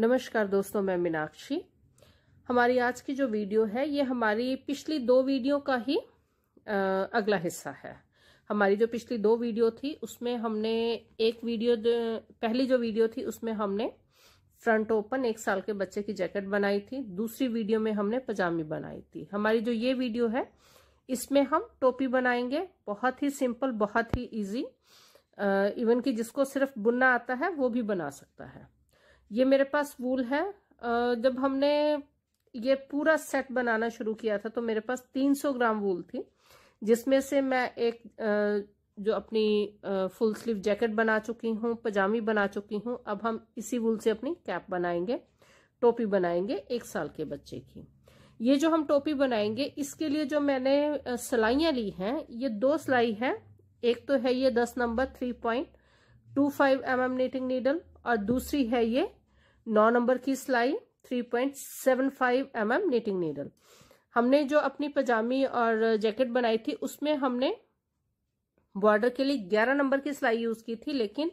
नमस्कार दोस्तों, मैं मीनाक्षी। हमारी आज की जो वीडियो है ये हमारी पिछली दो वीडियो का ही अगला हिस्सा है। हमारी जो पिछली दो वीडियो थी उसमें हमने पहली जो वीडियो थी उसमें हमने फ्रंट ओपन 1 साल के बच्चे की जैकेट बनाई थी। दूसरी वीडियो में हमने पजामी बनाई थी। हमारी जो ये वीडियो है इसमें हम टोपी बनाएंगे। बहुत ही सिंपल, बहुत ही इजी, इवन कि जिसको सिर्फ बुनना आता है वो भी बना सकता है। ये मेरे पास वूल है। जब हमने ये पूरा सेट बनाना शुरू किया था तो मेरे पास 300 ग्राम वूल थी, जिसमें से मैं एक जो अपनी फुल स्लीव जैकेट बना चुकी हूँ, पजामी बना चुकी हूँ। अब हम इसी वूल से अपनी कैप बनाएंगे, टोपी बनाएंगे 1 साल के बच्चे की। ये जो हम टोपी बनाएंगे इसके लिए जो मैंने सिलाइयाँ ली हैं, ये 2 सिलाई है। एक तो है ये 10 नंबर 3.25 mm नीटिंग नीडल, और दूसरी है ये 9 नंबर की सिलाई 3.75 mm नीटिंग नीडल। हमने जो अपनी पजामी और जैकेट बनाई थी उसमें हमने बॉर्डर के लिए 11 नंबर की सिलाई यूज की थी, लेकिन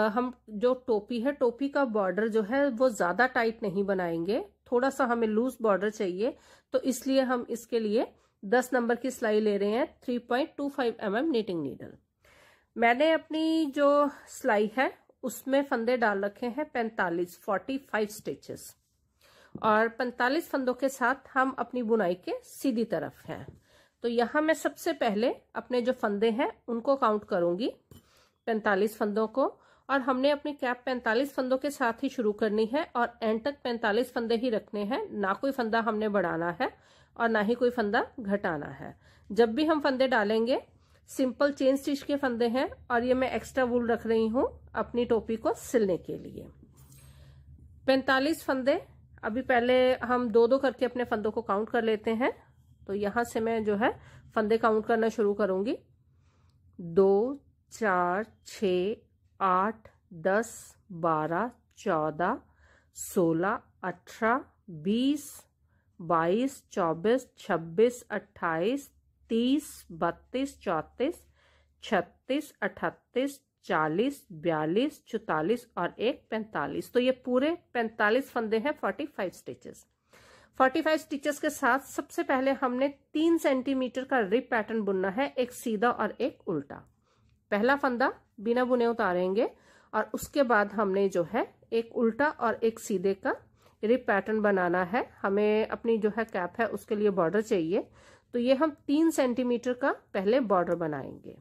हम जो टोपी है, टोपी का बॉर्डर जो है वो ज्यादा टाइट नहीं बनाएंगे, थोड़ा सा हमें लूज बॉर्डर चाहिए, तो इसलिए हम इसके लिए 10 नंबर की सिलाई ले रहे हैं 3.25 mm नीटिंग नीडल। मैंने अपनी जो सिलाई है उसमें फंदे डाल रखे हैं 45 स्टिचेस, और 45 फंदों के साथ हम अपनी बुनाई के सीधी तरफ हैं। तो यहाँ मैं सबसे पहले अपने जो फंदे हैं उनको काउंट करूंगी, 45 फंदों को, और हमने अपनी कैप 45 फंदों के साथ ही शुरू करनी है और एंड तक 45 फंदे ही रखने हैं। ना कोई फंदा हमने बढ़ाना है और ना ही कोई फंदा घटाना है। जब भी हम फंदे डालेंगे सिंपल चेन स्टिच के फंदे हैं, और ये मैं एक्स्ट्रा वूल रख रही हूं अपनी टोपी को सिलने के लिए। 45 फंदे, अभी पहले हम 2-2 करके अपने फंदों को काउंट कर लेते हैं। तो यहां से मैं जो है फंदे काउंट करना शुरू करूंगी। 2, 4, 6, 8, 10, 12, 14, 16, 18, 20, 22, 24, 26, 28, 30, 32, 34, 36, 38, 40, 42, 44 और एक 45। तो ये पूरे 45 फंदे हैं 45 स्टिचेस। 45 स्टिचेस के साथ सबसे पहले हमने 3 सेंटीमीटर का रिप पैटर्न बुनना है, एक सीधा और एक उल्टा। पहला फंदा बिना बुने उतारेंगे और उसके बाद हमने जो है एक उल्टा और एक सीधे का रिप पैटर्न बनाना है। हमें अपनी जो है कैप है उसके लिए बॉर्डर चाहिए, तो ये हम 3 सेंटीमीटर का पहले बॉर्डर बनाएंगे।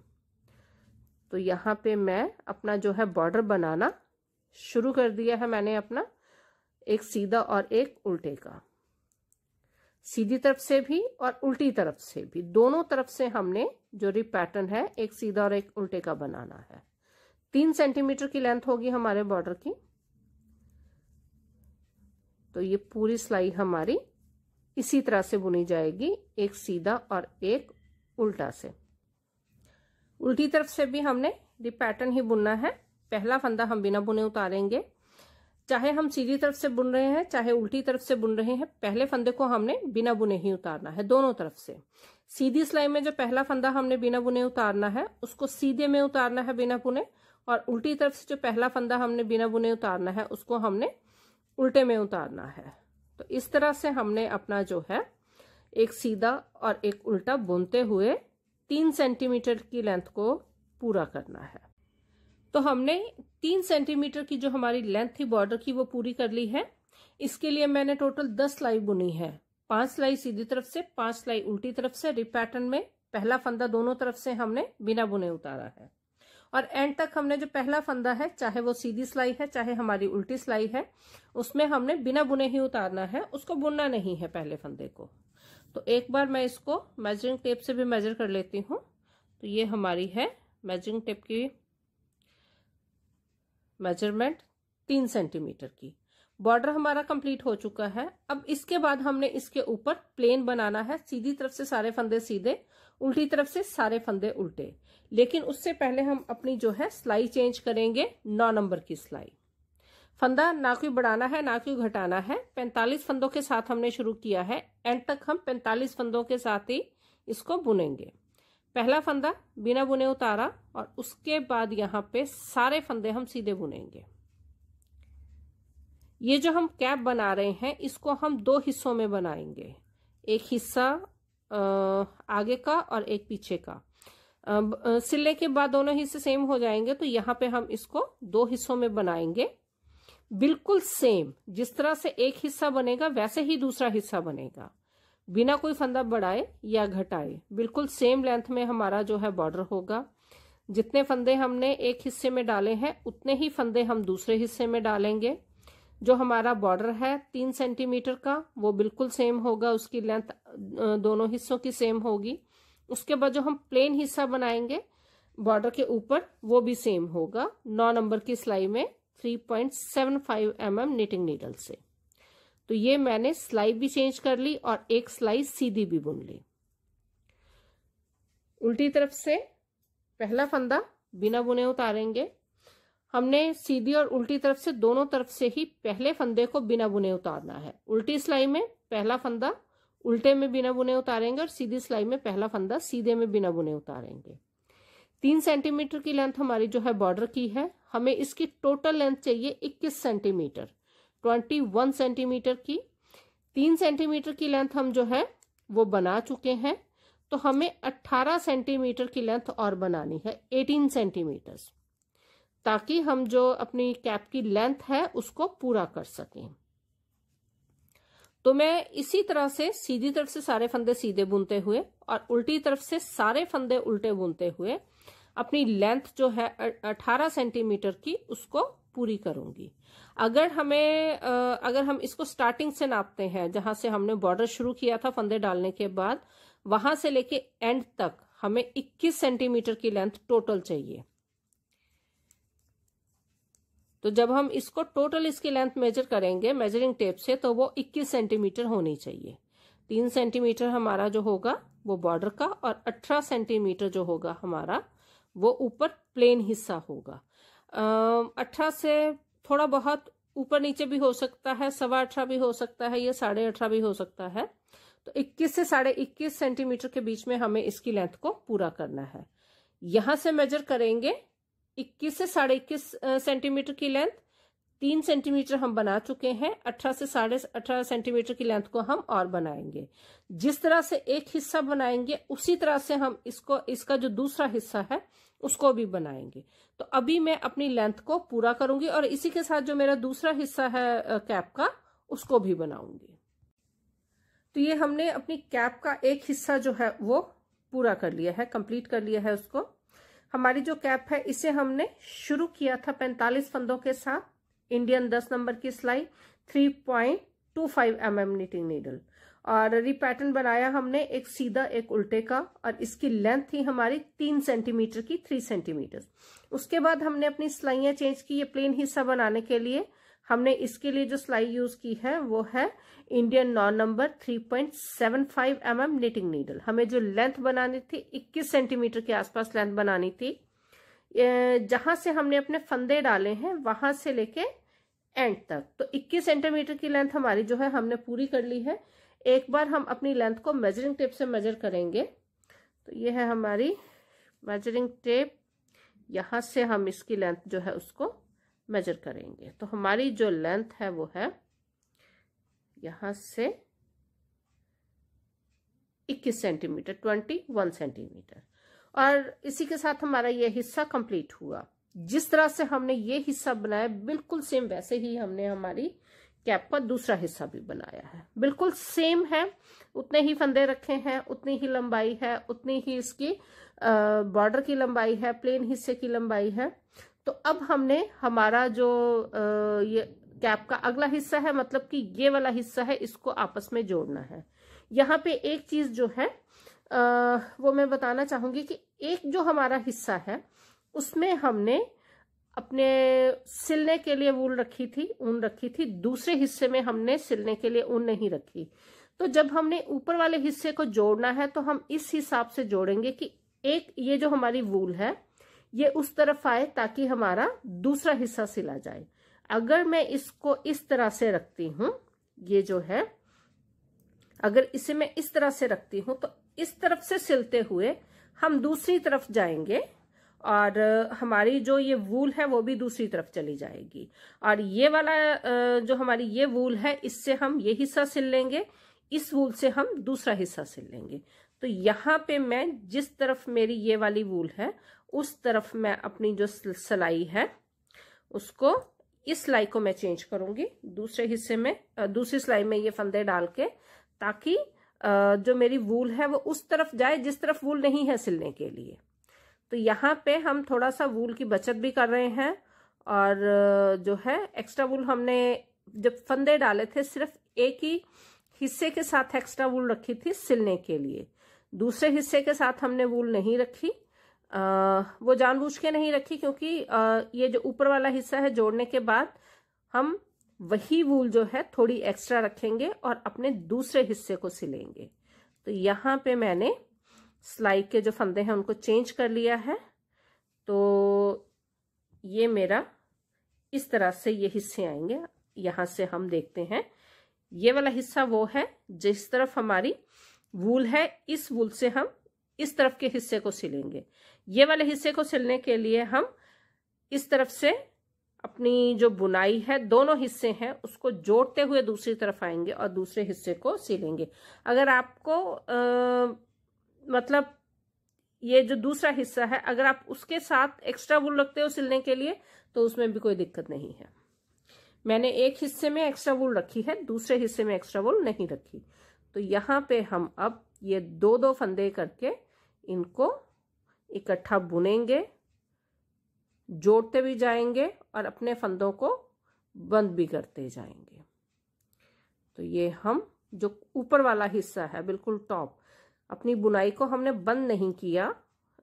तो यहाँ पे मैं अपना जो है बॉर्डर बनाना शुरू कर दिया है मैंने अपना, एक सीधा और एक उल्टे का। सीधी तरफ से भी और उल्टी तरफ से भी, दोनों तरफ से हमने जो रिप पैटर्न है एक सीधा और एक उल्टे का बनाना है। 3 सेंटीमीटर की लेंथ होगी हमारे बॉर्डर की। तो ये पूरी सिलाई हमारी इसी तरह से बुनी जाएगी, एक सीधा और एक उल्टा से। उल्टी तरफ से भी हमने रिप पैटर्न ही बुनना है। पहला फंदा हम बिना बुने उतारेंगे, चाहे हम सीधी तरफ से बुन रहे हैं चाहे उल्टी तरफ से बुन रहे हैं, पहले फंदे को हमने बिना बुने ही उतारना है दोनों तरफ से। सीधी सिलाई में जो पहला फंदा हमने बिना बुने उतारना है उसको सीधे में उतारना है बिना बुने, और उल्टी तरफ से जो पहला फंदा हमने बिना बुने उतारना है उसको हमने उल्टे में उतारना है। तो इस तरह से हमने अपना जो है एक सीधा और एक उल्टा बुनते हुए 3 सेंटीमीटर की लेंथ को पूरा करना है। तो हमने 3 सेंटीमीटर की जो हमारी लेंथ थी बॉर्डर की वो पूरी कर ली है। इसके लिए मैंने टोटल 10 सिलाई बुनी है, 5 सिलाई सीधी तरफ से, 5 सिलाई उल्टी तरफ से। रिप पैटर्न में पहला फंदा दोनों तरफ से हमने बिना बुने उतारा है, और एंड तक हमने जो पहला फंदा है, चाहे वो सीधी सिलाई है चाहे हमारी उल्टी सिलाई है, उसमें हमने बिना बुने ही उतारना है, उसको बुनना नहीं है पहले फंदे को। तो एक बार मैं इसको मेजरिंग टेप से भी मेजर कर लेती हूँ। तो ये हमारी है मेजरिंग टेप की मेजरमेंट 3 सेंटीमीटर की। बॉर्डर हमारा कंप्लीट हो चुका है। अब इसके बाद हमने इसके ऊपर प्लेन बनाना है। सीधी तरफ से सारे फंदे सीधे, उल्टी तरफ से सारे फंदे उल्टे। लेकिन उससे पहले हम अपनी जो है सिलाई चेंज करेंगे 9 नंबर की सिलाई। फंदा ना कोई बढ़ाना है ना कोई घटाना है। 45 फंदों के साथ हमने शुरू किया है, एंड तक हम 45 फंदों के साथ ही इसको बुनेंगे। पहला फंदा बिना बुने उतारा और उसके बाद यहाँ पे सारे फंदे हम सीधे बुनेंगे। ये जो हम कैप बना रहे हैं इसको हम दो हिस्सों में बनाएंगे, एक हिस्सा आगे का और एक पीछे का। सिलने के बाद दोनों हिस्से सेम हो जाएंगे, तो यहाँ पे हम इसको दो हिस्सों में बनाएंगे। बिल्कुल सेम जिस तरह से एक हिस्सा बनेगा वैसे ही दूसरा हिस्सा बनेगा, बिना कोई फंदा बढ़ाए या घटाए। बिल्कुल सेम लेंथ में हमारा जो है बॉर्डर होगा। जितने फंदे हमने एक हिस्से में डाले हैं उतने ही फंदे हम दूसरे हिस्से में डालेंगे। जो हमारा बॉर्डर है 3 सेंटीमीटर का वो बिल्कुल सेम होगा, उसकी लेंथ दोनों हिस्सों की सेम होगी। उसके बाद जो हम प्लेन हिस्सा बनाएंगे बॉर्डर के ऊपर वो भी सेम होगा 9 नंबर की सिलाई में 3.75 mm निटिंग नीडल से। तो ये मैंने सिलाई भी चेंज कर ली और एक सिलाई सीधी भी बुन ली। उल्टी तरफ से पहला फंदा बिना बुने उतारेंगे। हमने सीधी और उल्टी तरफ से दोनों तरफ से ही पहले फंदे को बिना बुने उतारना है। उल्टी सिलाई में पहला फंदा उल्टे में बिना बुने उतारेंगे और सीधी सिलाई में पहला फंदा सीधे में बिना बुने उतारेंगे। 3 सेंटीमीटर की लेंथ हमारी जो है बॉर्डर की है। हमें इसकी टोटल लेंथ चाहिए 21 सेंटीमीटर, 21 सेंटीमीटर की। 3 सेंटीमीटर की लेंथ हम जो है वो बना चुके हैं, तो हमें 18 सेंटीमीटर की लेंथ और बनानी है, 18 सेंटीमीटर, ताकि हम जो अपनी कैप की लेंथ है उसको पूरा कर सकें। तो मैं इसी तरह से सीधी तरफ से सारे फंदे सीधे बुनते हुए और उल्टी तरफ से सारे फंदे उल्टे बुनते हुए अपनी लेंथ जो है 18 सेंटीमीटर की उसको पूरी करूंगी। अगर हम इसको स्टार्टिंग से नापते हैं, जहां से हमने बॉर्डर शुरू किया था फंदे डालने के बाद, वहां से लेके एंड तक हमें 21 सेंटीमीटर की लेंथ टोटल चाहिए। तो जब हम इसको टोटल इसकी लेंथ मेजर करेंगे मेजरिंग टेप से, तो वो 21 सेंटीमीटर होनी चाहिए। 3 सेंटीमीटर हमारा जो होगा वो बॉर्डर का और 18 सेंटीमीटर जो होगा हमारा वो ऊपर प्लेन हिस्सा होगा। 18 से थोड़ा बहुत ऊपर नीचे भी हो सकता है, 18.25 भी हो सकता है, या 18.5 भी हो सकता है। तो 21 से 21.5 सेंटीमीटर के बीच में हमें इसकी लेंथ को पूरा करना है। यहां से मेजर करेंगे 21 से 21.5 सेंटीमीटर की लेंथ। 3 सेंटीमीटर हम बना चुके हैं, 18 से 18.5 सेंटीमीटर की लेंथ को हम और बनाएंगे। जिस तरह से एक हिस्सा बनाएंगे उसी तरह से हम इसका जो दूसरा हिस्सा है उसको भी बनाएंगे। तो अभी मैं अपनी लेंथ को पूरा करूंगी और इसी के साथ जो मेरा दूसरा हिस्सा है कैप का उसको भी बनाऊंगी। तो ये हमने अपनी कैप का एक हिस्सा जो है वो पूरा कर लिया है, कंप्लीट कर लिया है उसको। हमारी जो कैप है इसे हमने शुरू किया था 45 फंदों के साथ, इंडियन 10 नंबर की सिलाई, 3.25 mm निटिंग नीडल, और रिपैटर्न बनाया हमने एक सीधा एक उल्टे का, और इसकी लेंथ थी हमारी 3 सेंटीमीटर की, 3 सेंटीमीटर। उसके बाद हमने अपनी सिलाइयाँ चेंज की। ये प्लेन हिस्सा बनाने के लिए हमने इसके लिए जो सिलाई यूज की है वो है Indian 9 number 3.75 mm knitting needle. हमें जो लेंथ बनानी थी 21 सेंटीमीटर के आसपास लेंथ बनानी थी। जहां से हमने अपने फंदे डाले हैं वहां से लेके एंड तक, तो 21 सेंटीमीटर की लेंथ हमारी जो है हमने पूरी कर ली है। एक बार हम अपनी लेंथ को मेजरिंग टेप से मेजर करेंगे। तो ये है हमारी मेजरिंग टेप, यहां से हम इसकी लेंथ जो है उसको मेजर करेंगे। तो हमारी जो लेंथ है वो है यहां से 21 सेंटीमीटर, 21 सेंटीमीटर। और इसी के साथ हमारा ये हिस्सा कंप्लीट हुआ। जिस तरह से हमने ये हिस्सा बनाया बिल्कुल सेम वैसे ही हमने हमारी कैप का दूसरा हिस्सा भी बनाया है, बिल्कुल सेम है। उतने ही फंदे रखे हैं, उतनी ही लंबाई है, उतनी ही इसकी बॉर्डर की लंबाई है, प्लेन हिस्से की लंबाई है। तो अब हमने हमारा जो ये कैप का अगला हिस्सा है, मतलब कि ये वाला हिस्सा है, इसको आपस में जोड़ना है। यहाँ पे एक चीज जो है वो मैं बताना चाहूंगी कि एक जो हमारा हिस्सा है उसमें हमने अपने सिलने के लिए ऊन रखी थी, दूसरे हिस्से में हमने सिलने के लिए ऊन नहीं रखी। तो जब हमने ऊपर वाले हिस्से को जोड़ना है तो हम इस हिसाब से जोड़ेंगे कि एक ये जो हमारी वूल है ये उस तरफ आए ताकि हमारा दूसरा हिस्सा सिला जाए। अगर मैं इसको इस तरह से रखती हूं, ये जो है अगर इसे मैं इस तरह से रखती हूं तो इस तरफ से सिलते हुए हम दूसरी तरफ जाएंगे और हमारी जो ये वूल है वो भी दूसरी तरफ चली जाएगी। और ये वाला जो हमारी ये वूल है, इससे हम ये हिस्सा सिल लेंगे, इस वूल से हम दूसरा हिस्सा सिल लेंगे। तो यहाँ पे मैं जिस तरफ मेरी ये वाली वूल है उस तरफ मैं अपनी जो सिलाई है उसको, इस सिलाई को मैं चेंज करूंगी दूसरे हिस्से में, दूसरी सिलाई में ये फंदे डाल के, ताकि जो मेरी वूल है वो उस तरफ जाए जिस तरफ वूल नहीं है सिलने के लिए। तो यहाँ पे हम थोड़ा सा वूल की बचत भी कर रहे हैं, और जो है एक्स्ट्रा वूल हमने जब फंदे डाले थे सिर्फ एक ही हिस्से के साथ एक्स्ट्रा वूल रखी थी सिलने के लिए, दूसरे हिस्से के साथ हमने वूल नहीं रखी। वो जानबूझ के नहीं रखी, क्योंकि ये जो ऊपर वाला हिस्सा है जोड़ने के बाद हम वही वूल जो है थोड़ी एक्स्ट्रा रखेंगे और अपने दूसरे हिस्से को सिलेंगे। तो यहाँ पे मैंने सिलाई के जो फंदे हैं उनको चेंज कर लिया है। तो ये मेरा इस तरह से ये हिस्से आएंगे। यहाँ से हम देखते हैं ये वाला हिस्सा वो है जिस तरफ हमारी वूल है, इस वूल से हम इस तरफ के हिस्से को सिलेंगे। ये वाले हिस्से को सिलने के लिए हम इस तरफ से अपनी जो बुनाई है, दोनों हिस्से हैं उसको जोड़ते हुए दूसरी तरफ आएंगे और दूसरे हिस्से को सिलेंगे। अगर आपको मतलब ये जो दूसरा हिस्सा है अगर आप उसके साथ एक्स्ट्रा वूल रखते हो सिलने के लिए तो उसमें भी कोई दिक्कत नहीं है। मैंने एक हिस्से में एक्स्ट्रा वूल रखी है, दूसरे हिस्से में एक्स्ट्रा वूल नहीं रखी। तो यहाँ पे हम अब ये दो दो फंदे करके इनको इकट्ठा बुनेंगे, जोड़ते भी जाएंगे और अपने फंदों को बंद भी करते जाएंगे। तो ये हम जो ऊपर वाला हिस्सा है बिल्कुल टॉप, अपनी बुनाई को हमने बंद नहीं किया।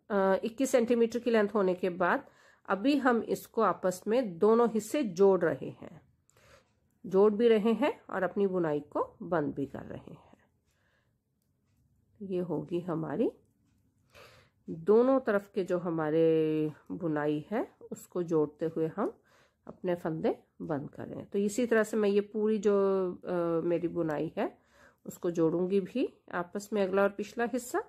21 सेंटीमीटर की लेंथ होने के बाद अभी हम इसको आपस में दोनों हिस्से जोड़ रहे हैं, जोड़ भी रहे हैं और अपनी बुनाई को बंद भी कर रहे हैं। ये होगी हमारी दोनों तरफ के जो हमारे बुनाई है उसको जोड़ते हुए हम अपने फंदे बंद करें। तो इसी तरह से मैं ये पूरी जो मेरी बुनाई है उसको जोड़ूंगी भी आपस में, अगला और पिछला हिस्सा,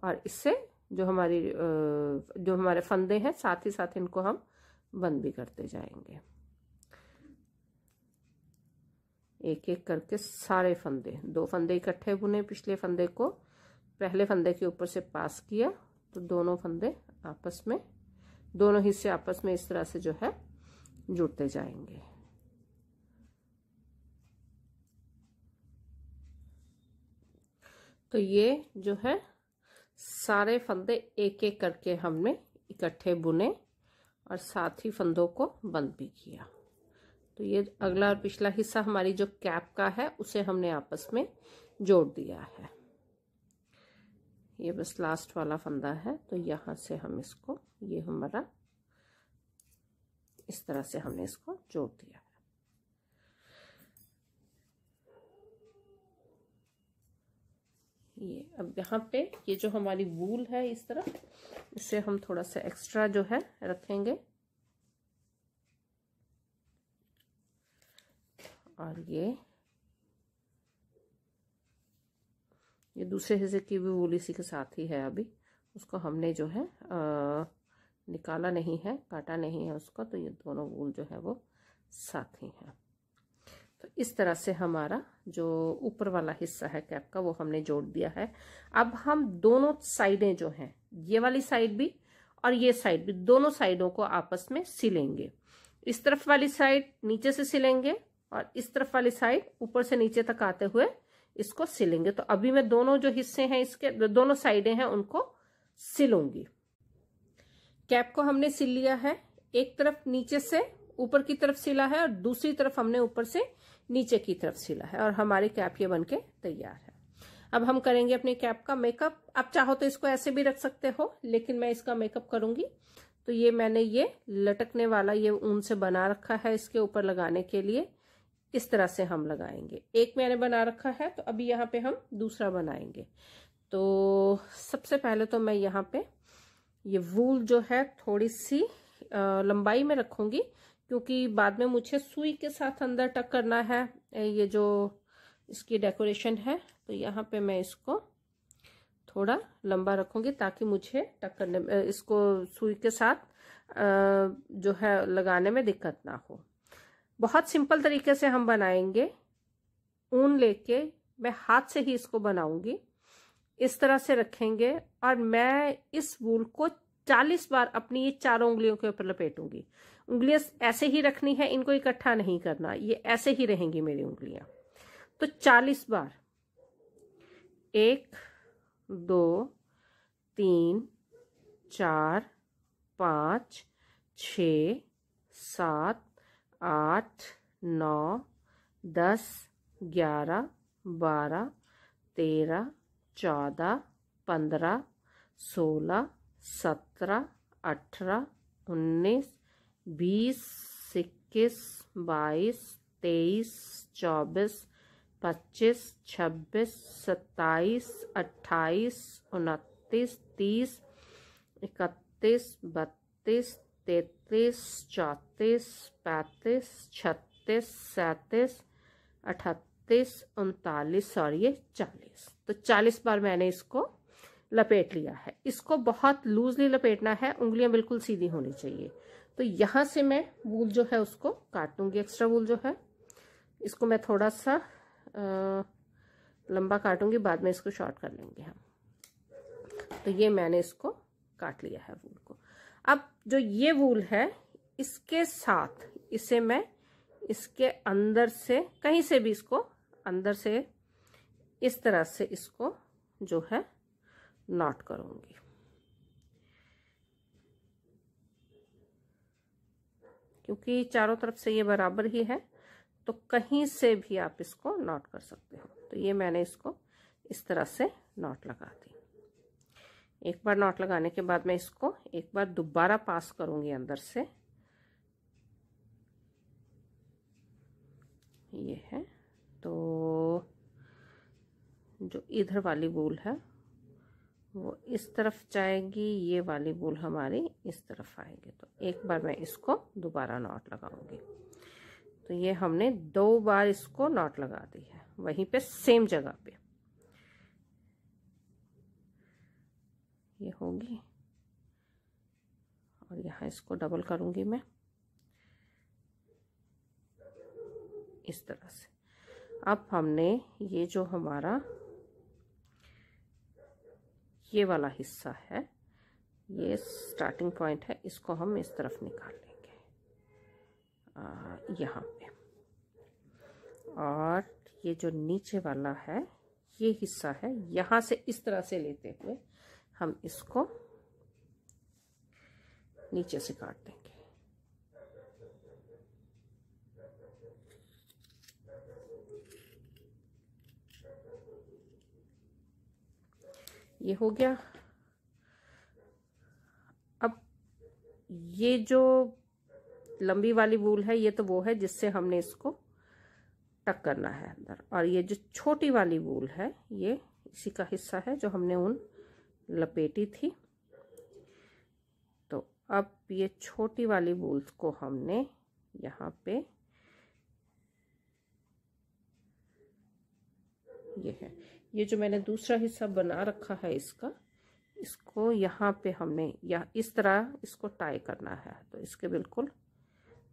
और इससे जो हमारे फंदे हैं साथ ही साथ इनको हम बंद भी करते जाएंगे। एक एक करके सारे फंदे, दो फंदे इकट्ठे बुने, पिछले फंदे को पहले फंदे के ऊपर से पास किया, तो दोनों फंदे आपस में, दोनों हिस्से आपस में इस तरह से जो है जुड़ते जाएंगे। तो ये जो है सारे फंदे एक एक करके हमने इकट्ठे बुने और साथ ही फंदों को बंद भी किया। तो ये अगला और पिछला हिस्सा हमारी जो कैप का है उसे हमने आपस में जोड़ दिया है। ये बस लास्ट वाला फंदा है, तो यहाँ से हम इसको, ये हमारा इस तरह से हमने इसको जोड़ दिया है। ये अब यहाँ पे ये जो हमारी वूल है इस तरफ, इसे हम थोड़ा सा एक्स्ट्रा जो है रखेंगे, और ये दूसरे हिस्से की भी वूल इसी के साथ ही है। अभी उसको हमने जो है निकाला नहीं है, काटा नहीं है उसको, तो ये दोनों वूल जो है वो साथ ही है। तो इस तरह से हमारा जो ऊपर वाला हिस्सा है कैप का वो हमने जोड़ दिया है। अब हम दोनों साइडें जो हैं, ये वाली साइड भी और ये साइड भी, दोनों साइडों को आपस में सिलेंगे। इस तरफ वाली साइड नीचे से सिलेंगे और इस तरफ वाली साइड ऊपर से नीचे तक आते हुए इसको सिलेंगे। तो अभी मैं दोनों जो हिस्से हैं इसके, दोनों साइडें हैं, उनको सिलूंगी। कैप को हमने सिल लिया है, एक तरफ नीचे से ऊपर की तरफ सिला है और दूसरी तरफ हमने ऊपर से नीचे की तरफ सिला है, और हमारी कैप ये बनके तैयार है। अब हम करेंगे अपने कैप का मेकअप। आप चाहो तो इसको ऐसे भी रख सकते हो, लेकिन मैं इसका मेकअप करूंगी। तो ये मैंने ये लटकने वाला ये ऊन से बना रखा है, इसके ऊपर लगाने के लिए इस तरह से हम लगाएंगे। एक मैंने बना रखा है, तो अभी यहाँ पे हम दूसरा बनाएंगे। तो सबसे पहले तो मैं यहाँ पे ये वूल जो है थोड़ी सी लंबाई में रखूंगी, क्योंकि बाद में मुझे सुई के साथ अंदर टक करना है ये जो इसकी डेकोरेशन है। तो यहाँ पे मैं इसको थोड़ा लंबा रखूंगी ताकि मुझे टक करने में, इसको सुई के साथ जो है लगाने में दिक्कत ना हो। बहुत सिंपल तरीके से हम बनाएंगे। ऊन लेके मैं हाथ से ही इसको बनाऊंगी। इस तरह से रखेंगे और मैं इस वूल को 40 बार अपनी ये चारों उंगलियों के ऊपर लपेटूंगी। उंगलियां ऐसे ही रखनी है, इनको इकट्ठा नहीं करना, ये ऐसे ही रहेंगी मेरी उंगलियां। तो 40 बार, 1 2 3 4 5 6 7 8 9 10 11 12 13 14 15 16 17 18 19 20 21 22 23 24 25 26 27 28 29 30 31 32 33 34 35 36 37 38 39 और ये 40। तो 40 बार मैंने इसको लपेट लिया है। इसको बहुत लूजली लपेटना है, उंगलियां बिल्कुल सीधी होनी चाहिए। तो यहाँ से मैं वूल जो है उसको काटूंगी। एक्स्ट्रा वूल जो है इसको मैं थोड़ा सा लंबा काटूंगी, बाद में इसको शॉर्ट कर लेंगे हम। तो ये मैंने इसको काट लिया है वूल को। अब जो ये वूल है इसके साथ इसे मैं इसके अंदर से कहीं से भी इसको अंदर से इस तरह से इसको जो है नॉट करूंगी। क्योंकि चारों तरफ से ये बराबर ही है तो कहीं से भी आप इसको नॉट कर सकते हो। तो ये मैंने इसको इस तरह से नॉट लगा दी। एक बार नॉट लगाने के बाद मैं इसको एक बार दोबारा पास करूंगी अंदर से। ये है, तो जो इधर वाली वूल है वो इस तरफ जाएगी, ये वाली वूल हमारी इस तरफ आएगी। तो एक बार मैं इसको दोबारा नॉट लगाऊंगी। तो ये हमने 2 बार इसको नॉट लगा दी है वहीं पे सेम जगह पे। ये होगी और यहाँ इसको डबल करूंगी मैं इस तरह से। अब हमने ये जो हमारा ये वाला हिस्सा है, ये स्टार्टिंग पॉइंट है, इसको हम इस तरफ निकाल लेंगे यहाँ पे। और ये जो नीचे वाला है ये हिस्सा है, यहाँ से इस तरह से लेते हुए हम इसको नीचे से काट देंगे। ये हो गया। अब ये जो लंबी वाली वूल है ये तो वो है जिससे हमने इसको टक करना है अंदर, और ये जो छोटी वाली वूल है ये इसी का हिस्सा है जो हमने ऊन लपेटी थी। तो अब ये छोटी वाली वूल को हमने यहाँ पे, ये है, ये जो मैंने दूसरा हिस्सा बना रखा है इसका, इसको यहाँ पे हमने या इस तरह इसको टाई करना है। तो इसके बिल्कुल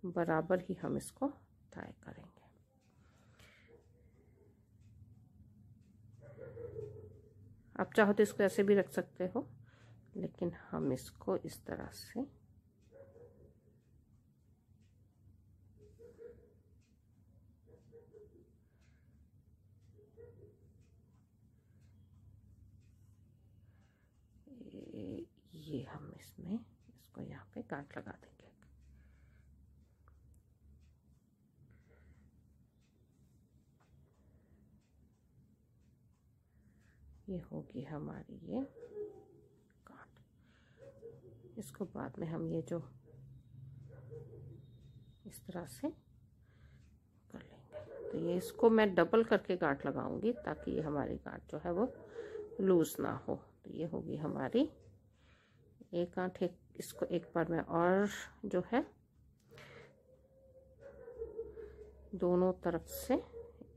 बराबर ही हम इसको टाई करेंगे। आप चाहो तो इसको ऐसे भी रख सकते हो, लेकिन हम इसको इस तरह से ये हम इसमें इसको यहाँ पे गांठ लगा देंगे। ये होगी हमारी ये गांठ। इसको बाद में हम ये जो इस तरह से कर लेंगे। तो ये इसको मैं डबल करके गांठ लगाऊंगी ताकि ये हमारी गांठ जो है वो लूज ना हो। तो ये होगी हमारी एक गांठ। इसको एक बार मैं और जो है दोनों तरफ से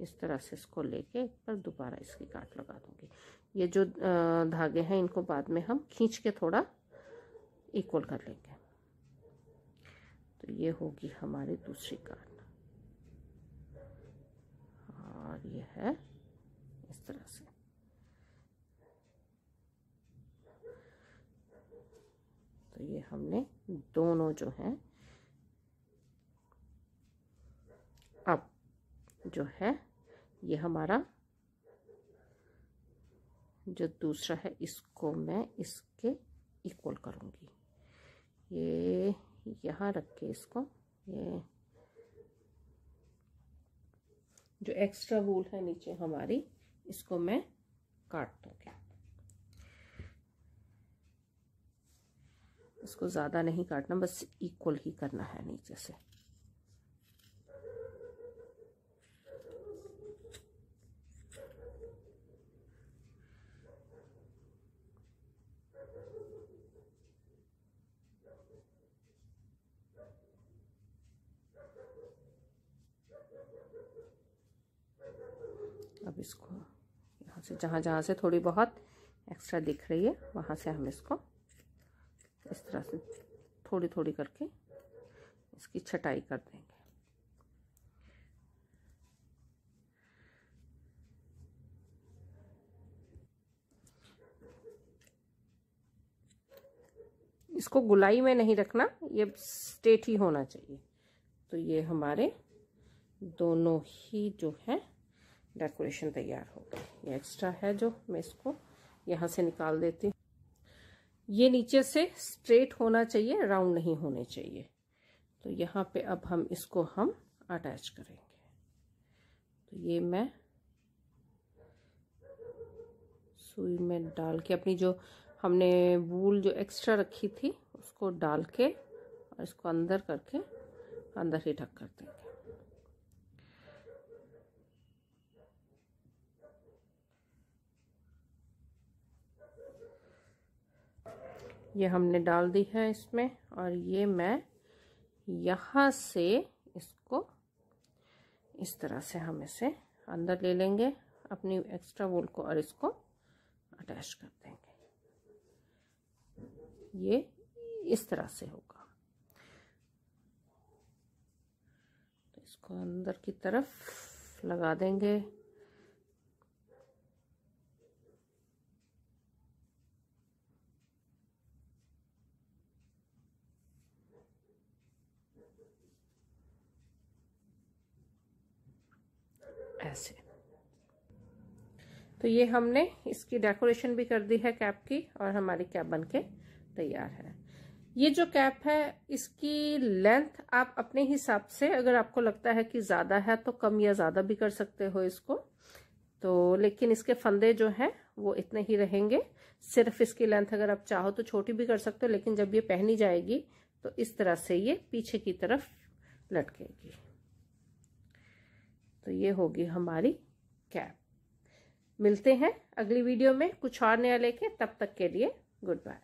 इस तरह से इसको लेके एक बार दोबारा इसकी गांठ लगा दूंगी। ये जो धागे हैं इनको बाद में हम खींच के थोड़ा इक्वल कर लेंगे। तो ये होगी हमारी दूसरी कार्ड और ये है इस तरह से। तो ये हमने दोनों जो हैं, अब जो है ये हमारा जो दूसरा है इसको मैं इसके इक्वल करूँगी। ये यहाँ रख के इसको, ये जो एक्स्ट्रा वूल है नीचे हमारी, इसको मैं काट दूँगी। इसको ज़्यादा नहीं काटना, बस इक्वल ही करना है नीचे से। अब इसको यहाँ से जहाँ से थोड़ी बहुत एक्स्ट्रा दिख रही है वहाँ से हम इसको इस तरह से थोड़ी थोड़ी करके इसकी छटाई कर देंगे। इसको गुलाई में नहीं रखना, ये स्ट्रेट ही होना चाहिए। तो ये हमारे दोनों ही जो है डेकोरेशन तैयार हो गई। ये एक्स्ट्रा है जो मैं इसको यहाँ से निकाल देती हूँ। ये नीचे से स्ट्रेट होना चाहिए, राउंड नहीं होने चाहिए। तो यहाँ पे अब हम इसको अटैच करेंगे। तो ये मैं सुई में डाल के अपनी जो हमने वूल जो एक्स्ट्रा रखी थी उसको डाल के और इसको अंदर करके अंदर ही ढक कर देंगे। ये हमने डाल दी है इसमें, और ये मैं यहाँ से इसको इस तरह से हम इसे अंदर ले लेंगे अपनी एक्स्ट्रा वूल को और इसको अटैच कर देंगे। ये इस तरह से होगा। तो इसको अंदर की तरफ लगा देंगे। ऐसे। तो ये हमने इसकी डेकोरेशन भी कर दी है कैप की, और हमारी कैप बनके तैयार है। ये जो कैप है इसकी लेंथ आप अपने हिसाब से, अगर आपको लगता है कि ज़्यादा है तो कम या ज़्यादा भी कर सकते हो इसको। तो लेकिन इसके फंदे जो हैं वो इतने ही रहेंगे। सिर्फ इसकी लेंथ अगर आप चाहो तो छोटी भी कर सकते हो, लेकिन जब ये पहनी जाएगी तो इस तरह से ये पीछे की तरफ लटकेगी। तो ये होगी हमारी कैप। मिलते हैं अगली वीडियो में कुछ और नया लेके, तब तक के लिए गुड बाय।